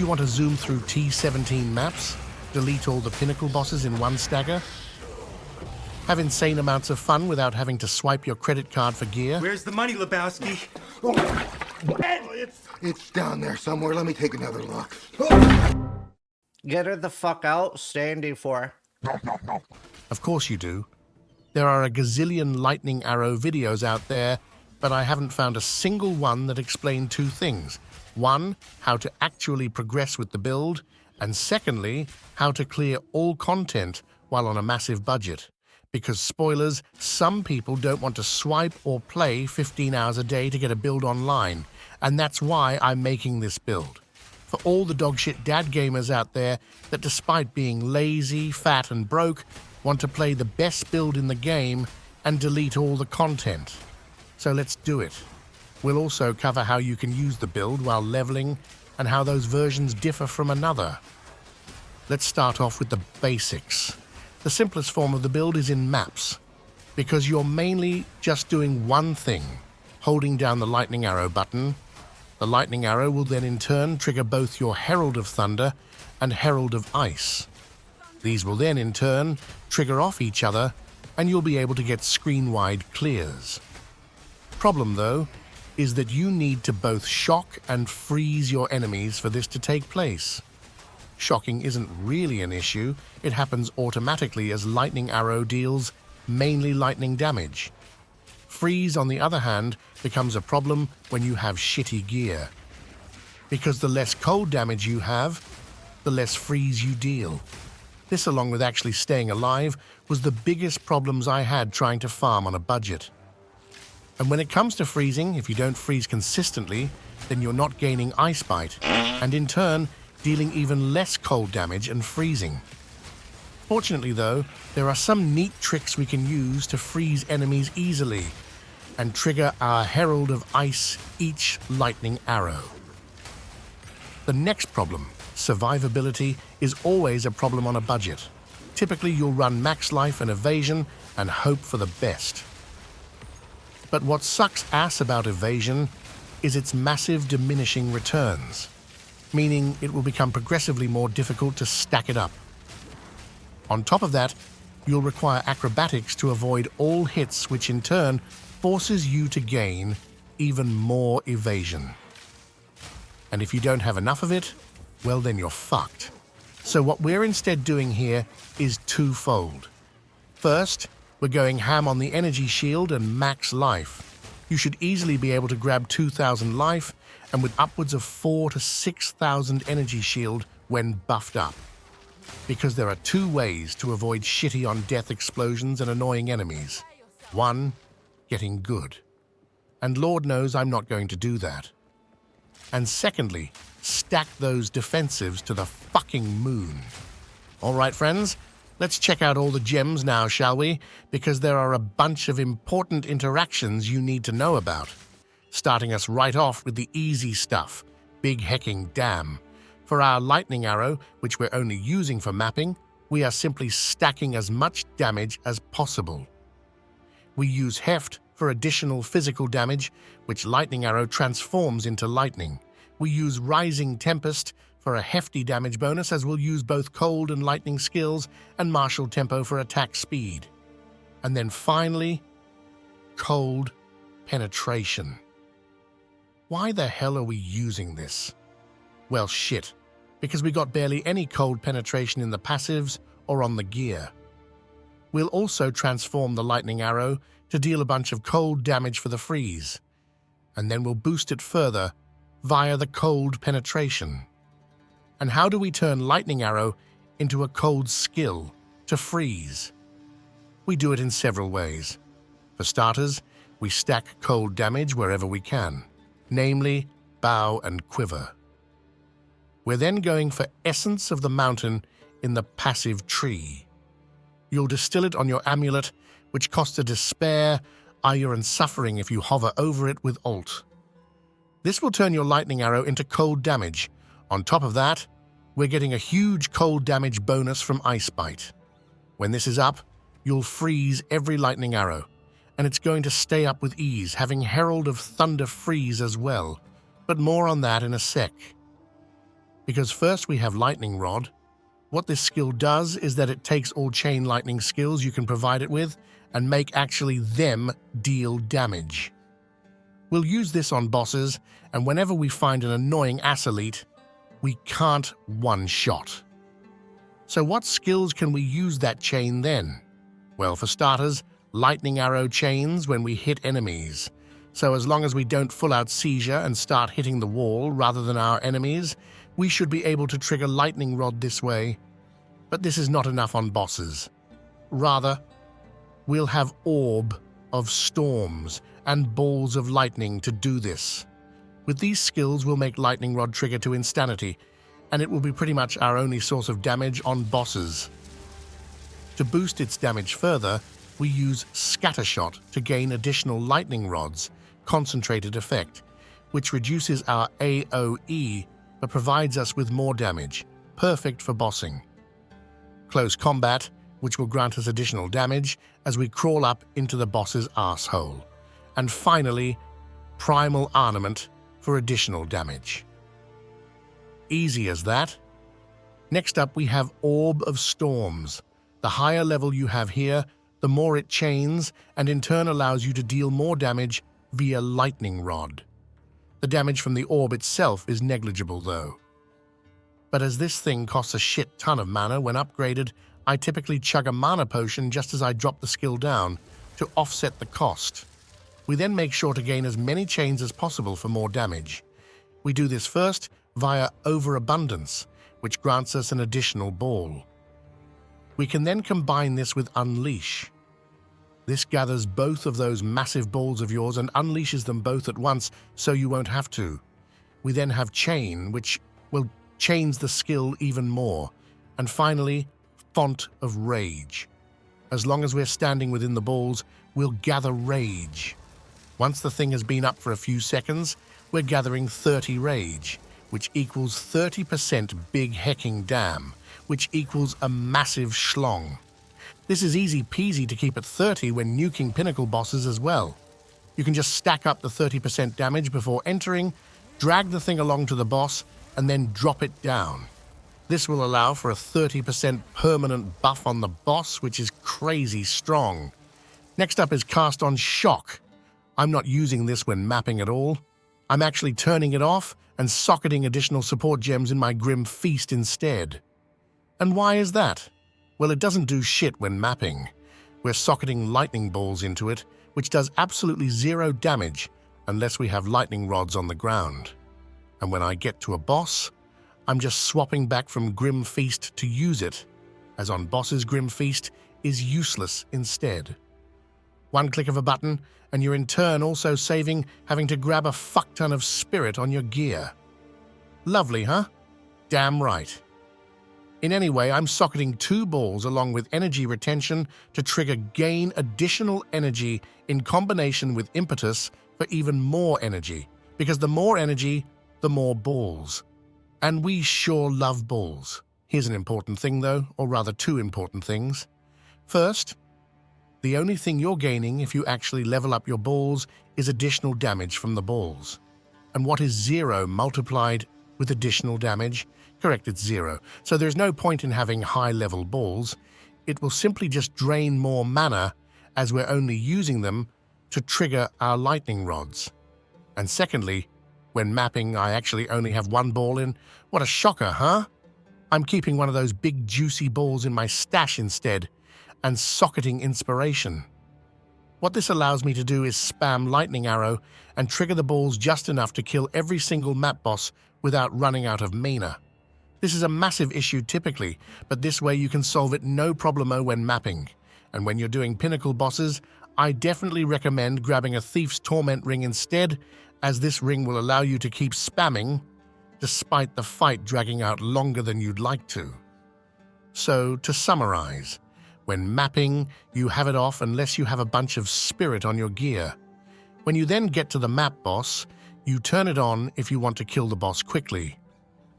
You want to zoom through T17 maps? Delete all the pinnacle bosses in one stagger? Have insane amounts of fun without having to swipe your credit card for gear? Where's the money, Lebowski? It's down there somewhere. Let me take another look. Get her the fuck out, standing for. Of course you do. There are a gazillion lightning arrow videos out there, but I haven't found a single one that explained two things. One, how to actually progress with the build, and secondly, how to clear all content while on a massive budget. Because spoilers, some people don't want to swipe or play 15 hours a day to get a build online, and that's why I'm making this build. For all the dogshit dad gamers out there that despite being lazy, fat and broke, want to play the best build in the game and delete all the content. So let's do it. We'll also cover how you can use the build while leveling and how those versions differ from another. Let's start off with the basics. The simplest form of the build is in maps, because you're mainly just doing one thing, holding down the lightning arrow button. The lightning arrow will then in turn trigger both your Herald of Thunder and Herald of Ice. These will then in turn trigger off each other and you'll be able to get screen-wide clears. Problem though, is that you need to both shock and freeze your enemies for this to take place. Shocking isn't really an issue, it happens automatically as lightning arrow deals mainly lightning damage. Freeze, on the other hand, becomes a problem when you have shitty gear. Because the less cold damage you have, the less freeze you deal. This, along with actually staying alive, was the biggest problems I had trying to farm on a budget. And when it comes to freezing, if you don't freeze consistently, then you're not gaining Ice Bite, and in turn, dealing even less cold damage and freezing. Fortunately though, there are some neat tricks we can use to freeze enemies easily, and trigger our Herald of Ice each lightning arrow. The next problem, survivability, is always a problem on a budget. Typically you'll run max life and evasion and hope for the best. But what sucks ass about evasion is its massive diminishing returns, meaning it will become progressively more difficult to stack it up. On top of that, you'll require acrobatics to avoid all hits, which in turn forces you to gain even more evasion. And if you don't have enough of it, well then you're fucked. So what we're instead doing here is twofold. First, we're going ham on the energy shield and max life. You should easily be able to grab 2,000 life and with upwards of 4,000 to 6,000 energy shield when buffed up. Because there are two ways to avoid shitty on death explosions and annoying enemies. One, getting good. And Lord knows I'm not going to do that. And secondly, stack those defensives to the fucking moon. All right, friends, let's check out all the gems now, shall we? Because there are a bunch of important interactions you need to know about. Starting us right off with the easy stuff, Big Hecking Dam. For our lightning arrow, which we're only using for mapping, we are simply stacking as much damage as possible. We use Heft for additional physical damage, which lightning arrow transforms into lightning. We use Rising Tempest for a hefty damage bonus, as we'll use both cold and lightning skills, and martial tempo for attack speed. And then finally, cold penetration. Why the hell are we using this? Well, shit, because we got barely any cold penetration in the passives or on the gear. We'll also transform the lightning arrow to deal a bunch of cold damage for the freeze, and then we'll boost it further via the cold penetration. And how do we turn lightning arrow into a cold skill to freeze? We do it in several ways. For starters, we stack cold damage wherever we can, namely bow and quiver. We're then going for Essence of the Mountain in the passive tree. You'll distill it on your amulet, which costs a despair, ire and suffering if you hover over it with Alt. This will turn your lightning arrow into cold damage. On top of that, we're getting a huge cold damage bonus from Ice Bite. When this is up, you'll freeze every lightning arrow, and it's going to stay up with ease, having Herald of Thunder freeze as well, but more on that in a sec. Because first we have Lightning Rod. What this skill does is that it takes all chain lightning skills you can provide it with and make actually them deal damage. We'll use this on bosses, and whenever we find an annoying ass elite, we can't one-shot. So what skills can we use that chain then? Well, for starters, lightning arrow chains when we hit enemies. So as long as we don't full-out seizure and start hitting the wall rather than our enemies, we should be able to trigger lightning rod this way. But this is not enough on bosses. Rather, we'll have orb of storms and balls of lightning to do this. With these skills, we'll make lightning rod trigger to insanity, and it will be pretty much our only source of damage on bosses. To boost its damage further, we use Scattershot to gain additional lightning rods, concentrated effect, which reduces our AoE but provides us with more damage, perfect for bossing. Close Combat, which will grant us additional damage as we crawl up into the boss's arsehole. And finally, Primal Armament for additional damage. Easy as that. Next up we have Orb of Storms. The higher level you have here, the more it chains and in turn allows you to deal more damage via Lightning Rod. The damage from the orb itself is negligible though. But as this thing costs a shit ton of mana when upgraded, I typically chug a mana potion just as I drop the skill down to offset the cost. We then make sure to gain as many chains as possible for more damage. We do this first via Overabundance, which grants us an additional ball. We can then combine this with Unleash. This gathers both of those massive balls of yours and unleashes them both at once so you won't have to. We then have Chain, which will chains the skill even more. And finally, Font of Rage. As long as we're standing within the balls, we'll gather Rage. Once the thing has been up for a few seconds, we're gathering 30 Rage, which equals 30% Big Hecking Dam, which equals a massive schlong. This is easy peasy to keep at 30 when nuking pinnacle bosses as well. You can just stack up the 30% damage before entering, drag the thing along to the boss, and then drop it down. This will allow for a 30% permanent buff on the boss, which is crazy strong. Next up is Cast on Shock. I'm not using this when mapping at all. I'm actually turning it off and socketing additional support gems in my Grim Feast instead. And why is that? Well, it doesn't do shit when mapping. We're socketing lightning balls into it, which does absolutely zero damage unless we have lightning rods on the ground. And when I get to a boss, I'm just swapping back from Grim Feast to use it, as on bosses Grim Feast is useless instead. One click of a button, and you're in turn also saving having to grab a fuck ton of spirit on your gear. Lovely, huh? Damn right. In any way, I'm socketing 2 balls along with energy retention to trigger gain additional energy in combination with impetus for even more energy, because the more energy, the more balls. And we sure love balls. Here's an important thing though, or rather 2 important things. First, the only thing you're gaining if you actually level up your balls is additional damage from the balls. And what is 0 multiplied with additional damage? Correct, it's 0. So there's no point in having high-level balls. It will simply just drain more mana as we're only using them to trigger our lightning rods. And secondly, when mapping, I actually only have 1 ball in. What a shocker, huh? I'm keeping one of those big juicy balls in my stash instead and socketing inspiration. What this allows me to do is spam lightning arrow and trigger the balls just enough to kill every single map boss without running out of mana. This is a massive issue typically, but this way you can solve it no problemo when mapping. And when you're doing pinnacle bosses, I definitely recommend grabbing a Thief's Torment ring instead, as this ring will allow you to keep spamming despite the fight dragging out longer than you'd like to. So, to summarize, when mapping, you have it off unless you have a bunch of spirit on your gear. When you then get to the map boss, you turn it on if you want to kill the boss quickly.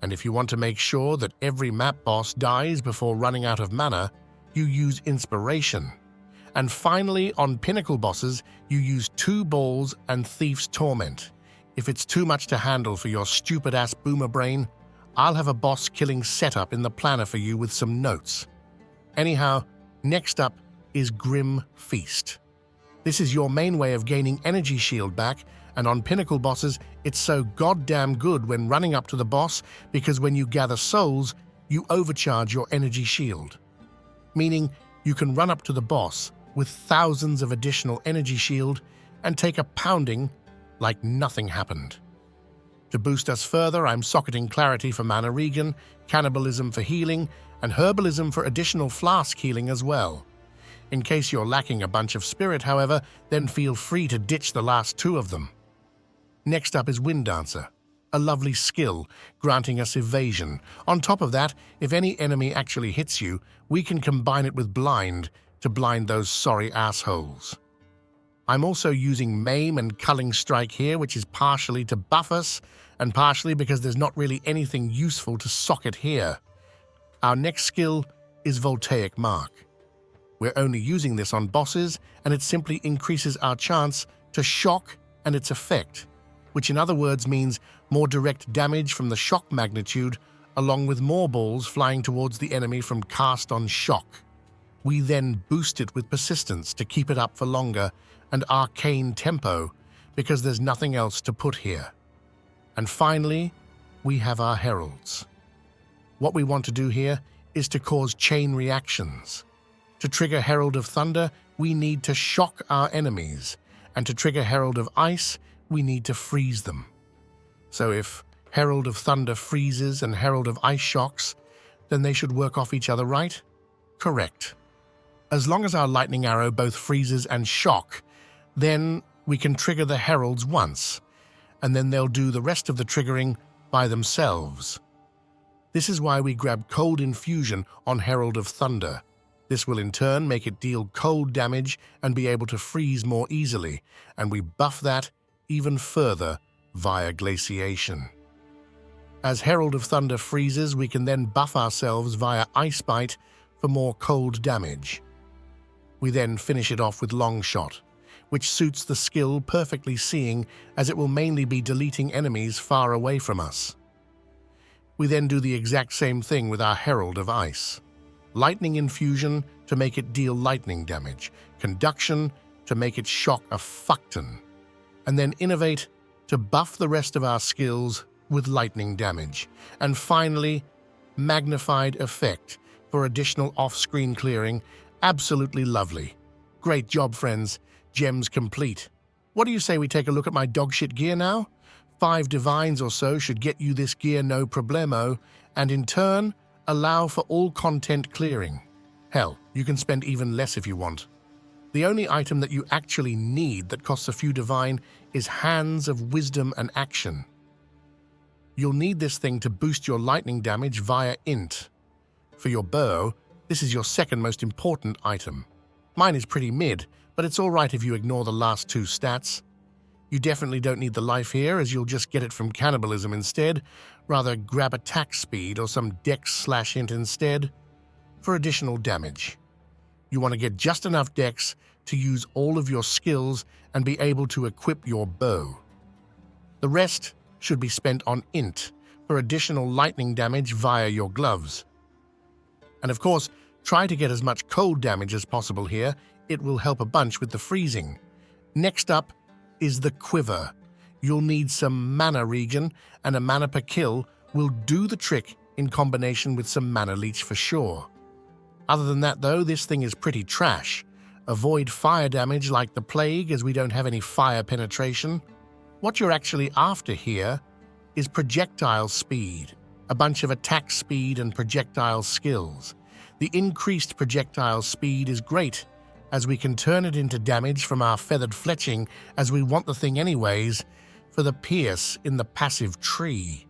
And if you want to make sure that every map boss dies before running out of mana, you use Inspiration. And finally, on pinnacle bosses, you use 2 balls and Thief's Torment. If it's too much to handle for your stupid-ass boomer brain, I'll have a boss killing setup in the planner for you with some notes. Anyhow, next up is Grim Feast. This is your main way of gaining energy shield back, and on pinnacle bosses, it's so goddamn good when running up to the boss because when you gather souls, you overcharge your energy shield. Meaning you can run up to the boss with thousands of additional energy shield and take a pounding like nothing happened. To boost us further, I'm socketing Clarity for mana regen, Cannibalism for healing, and Herbalism for additional flask healing as well. In case you're lacking a bunch of spirit, however, then feel free to ditch the last two of them. Next up is Wind Dancer, a lovely skill granting us evasion. On top of that, if any enemy actually hits you, we can combine it with Blind to blind those sorry assholes. I'm also using Maim and Culling Strike here, which is partially to buff us, and partially because there's not really anything useful to socket here. Our next skill is Voltaic Mark. We're only using this on bosses, and it simply increases our chance to shock and its effect, which in other words means more direct damage from the shock magnitude, along with more balls flying towards the enemy from cast on shock. We then boost it with persistence to keep it up for longer, and arcane tempo, because there's nothing else to put here. And finally, we have our heralds. What we want to do here is to cause chain reactions. To trigger Herald of Thunder, we need to shock our enemies, and to trigger Herald of Ice, we need to freeze them. So if Herald of Thunder freezes and Herald of Ice shocks, then they should work off each other, right? Correct. As long as our lightning arrow both freezes and shock, then we can trigger the heralds once, and then they'll do the rest of the triggering by themselves. This is why we grab Cold Infusion on Herald of Thunder. This will in turn make it deal cold damage and be able to freeze more easily, and we buff that even further via glaciation. As Herald of Thunder freezes, we can then buff ourselves via Ice Bite for more cold damage. We then finish it off with Long Shot, which suits the skill perfectly, seeing as it will mainly be deleting enemies far away from us. We then do the exact same thing with our Herald of Ice. Lightning Infusion to make it deal lightning damage, Conduction to make it shock a fuckton, and then Innovate to buff the rest of our skills with lightning damage, and finally, Magnified Effect for additional off-screen clearing. Absolutely lovely. Great job, friends. Gems complete. What do you say we take a look at my dogshit gear now? 5 divines or so should get you this gear no problemo, and in turn, allow for all content clearing. Hell, you can spend even less if you want. The only item that you actually need that costs a few divine is Hands of Wisdom and Action. You'll need this thing to boost your lightning damage via int. For your bow, this is your second most important item. Mine is pretty mid, but it's alright if you ignore the last 2 stats. You definitely don't need the life here, as you'll just get it from Cannibalism instead. Rather grab attack speed or some dex/int instead for additional damage. You want to get just enough dex to use all of your skills and be able to equip your bow. The rest should be spent on int for additional lightning damage via your gloves. And of course, try to get as much cold damage as possible here. It will help a bunch with the freezing. Next up is the Quiver. You'll need some mana regen, and a mana per kill will do the trick in combination with some mana leech for sure. Other than that though, this thing is pretty trash. Avoid fire damage like the plague, as we don't have any fire penetration. What you're actually after here is projectile speed, a bunch of attack speed and projectile skills. The increased projectile speed is great, as we can turn it into damage from our feathered fletching, as we want the thing anyways, for the pierce in the passive tree.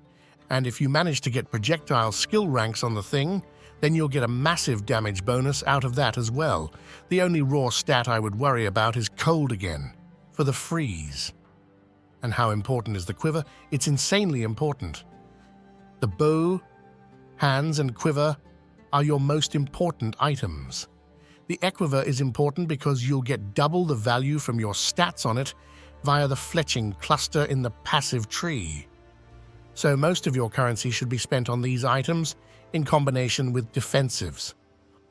And if you manage to get projectile skill ranks on the thing, then you'll get a massive damage bonus out of that as well. The only raw stat I would worry about is cold again, for the freeze. And how important is the quiver? It's insanely important. The bow, hands, and quiver are your most important items. The Equiver is important because you'll get double the value from your stats on it via the fletching cluster in the passive tree. So most of your currency should be spent on these items in combination with defensives.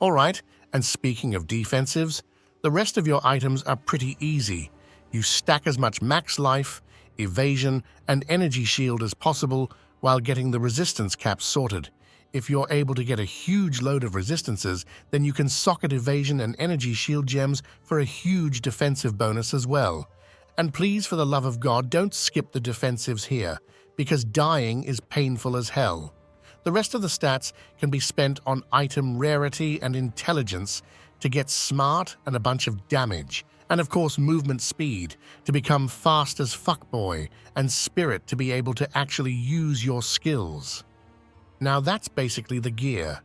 Alright, and speaking of defensives, the rest of your items are pretty easy. You stack as much max life, evasion, and energy shield as possible while getting the resistance cap sorted. If you're able to get a huge load of resistances, then you can socket evasion and energy shield gems for a huge defensive bonus as well. And please, for the love of God, don't skip the defensives here, because dying is painful as hell. The rest of the stats can be spent on item rarity and intelligence to get smart and a bunch of damage, and of course movement speed to become fast as fuckboy, and spirit to be able to actually use your skills. Now that's basically the gear.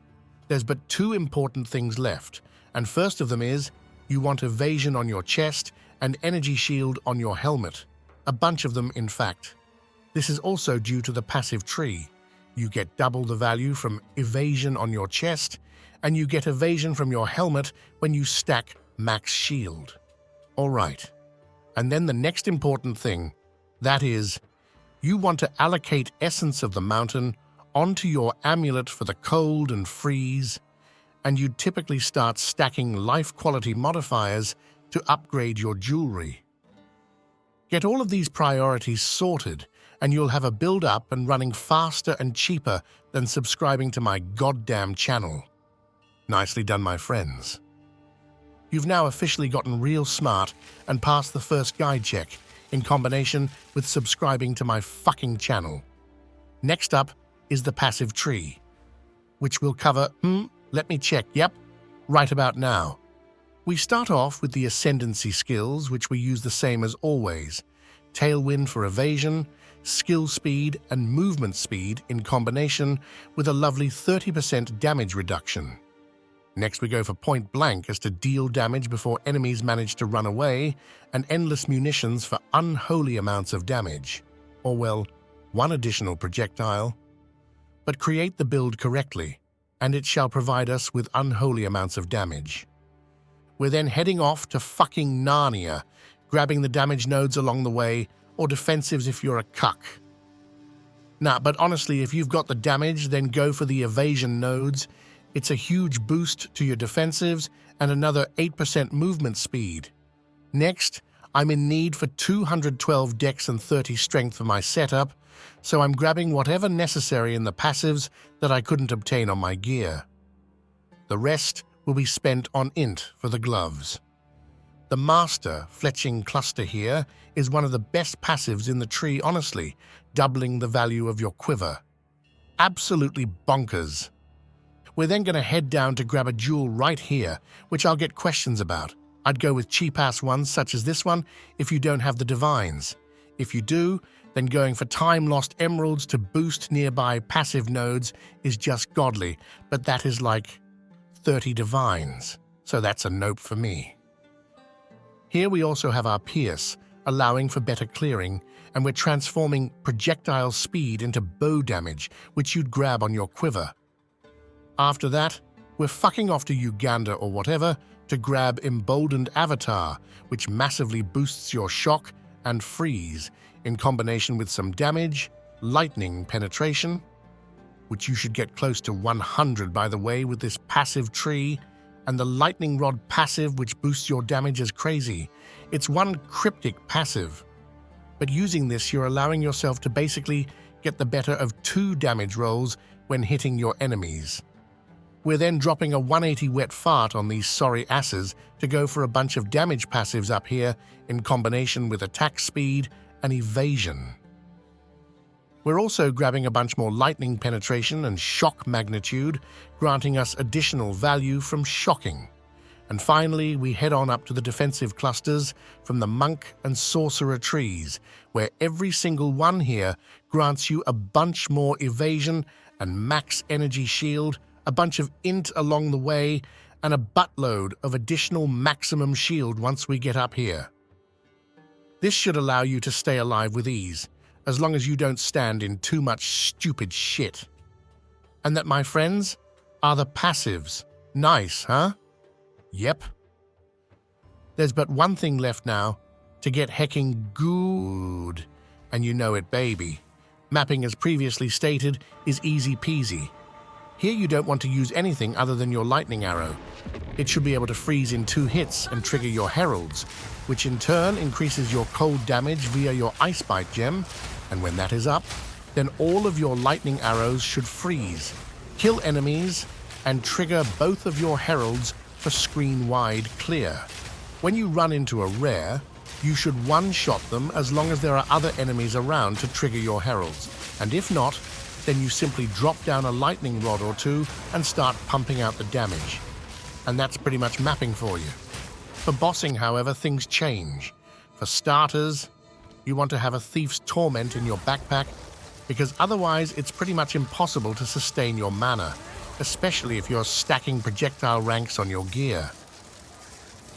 There's but two important things left, and first of them is you want evasion on your chest and energy shield on your helmet. A bunch of them, in fact. This is also due to the passive tree. You get double the value from evasion on your chest, and you get evasion from your helmet when you stack max shield. Alright, and then the next important thing, that is, you want to allocate Essence of the Mountain onto your amulet for the cold and freeze, and you'd typically start stacking life quality modifiers to upgrade your jewelry. Get all of these priorities sorted, and you'll have a build up and running faster and cheaper than subscribing to my goddamn channel. Nicely done, my friends. You've now officially gotten real smart and passed the first guide check in combination with subscribing to my fucking channel. Next up is the passive tree, which we'll cover, let me check, yep, right about now. We start off with the ascendancy skills, which we use the same as always. Tailwind for evasion, skill speed, and movement speed in combination with a lovely 30% damage reduction. Next we go for point blank as to deal damage before enemies manage to run away, and endless munitions for unholy amounts of damage. Or well, one additional projectile. But create the build correctly, and it shall provide us with unholy amounts of damage. We're then heading off to fucking Narnia, grabbing the damage nodes along the way, or defensives if you're a cuck. Nah, but honestly, if you've got the damage, then go for the evasion nodes. It's a huge boost to your defensives and another 8% movement speed. Next, I'm in need for 212 dex and 30 strength for my setup, so I'm grabbing whatever necessary in the passives that I couldn't obtain on my gear. The rest will be spent on int for the gloves. The Master Fletching Cluster here is one of the best passives in the tree, honestly, doubling the value of your quiver. Absolutely bonkers. We're then going to head down to grab a jewel right here, which I'll get questions about. I'd go with cheap-ass ones such as this one if you don't have the divines. If you do, then going for time-lost emeralds to boost nearby passive nodes is just godly, but that is like 30 divines, so that's a nope for me. Here we also have our Pierce, allowing for better clearing, and we're transforming projectile speed into bow damage, which you'd grab on your quiver. After that, we're fucking off to Uganda or whatever to grab Emboldened Avatar, which massively boosts your shock and freeze in combination with some damage, lightning penetration, which you should get close to 100 by the way with this passive tree, and the lightning rod passive which boosts your damage as crazy. It's one cryptic passive, but using this you're allowing yourself to basically get the better of 2 damage rolls when hitting your enemies. We're then dropping a 180 wet fart on these sorry asses to go for a bunch of damage passives up here in combination with attack speed and evasion. We're also grabbing a bunch more lightning penetration and shock magnitude, granting us additional value from shocking. And finally, we head on up to the defensive clusters from the monk and sorcerer trees, where every single one here grants you a bunch more evasion and max energy shield, a bunch of int along the way, and a buttload of additional maximum shield once we get up here. This should allow you to stay alive with ease, as long as you don't stand in too much stupid shit. And that, my friends, are the passives. Nice, huh? Yep. There's but one thing left now to get hecking good, and you know it, baby. Mapping, as previously stated, is easy peasy. Here you don't want to use anything other than your lightning arrow. It should be able to freeze in 2 hits and trigger your heralds, which in turn increases your cold damage via your ice bite gem, and when that is up, then all of your lightning arrows should freeze, kill enemies, and trigger both of your heralds for screen-wide clear. When you run into a rare, you should one-shot them as long as there are other enemies around to trigger your heralds, and if not, then you simply drop down a lightning rod or 2 and start pumping out the damage. And that's pretty much mapping for you. For bossing, however, things change. For starters, you want to have a Thief's Torment in your backpack, because otherwise it's pretty much impossible to sustain your mana, especially if you're stacking projectile ranks on your gear.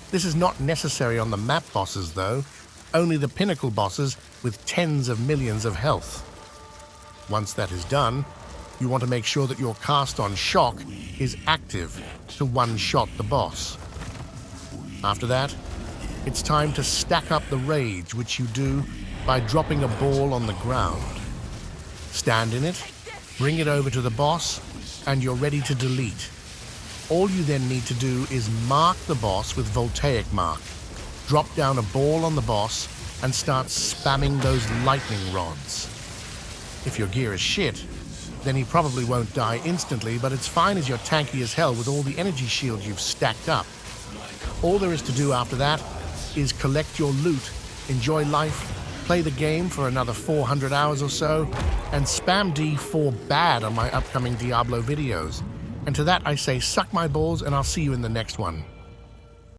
This is not necessary on the map bosses, though, only the pinnacle bosses with tens of millions of health. Once that is done, you want to make sure that your cast on shock is active to one-shot the boss. After that, it's time to stack up the rage, which you do by dropping a ball on the ground. Stand in it, bring it over to the boss, and you're ready to delete. All you then need to do is mark the boss with Voltaic Mark, drop down a ball on the boss, and start spamming those lightning rods. If your gear is shit, then he probably won't die instantly, but it's fine as you're tanky as hell with all the energy shields you've stacked up. All there is to do after that is collect your loot, enjoy life, play the game for another 400 hours or so, and spam D4 bad on my upcoming Diablo videos. And to that I say, suck my balls, and I'll see you in the next one.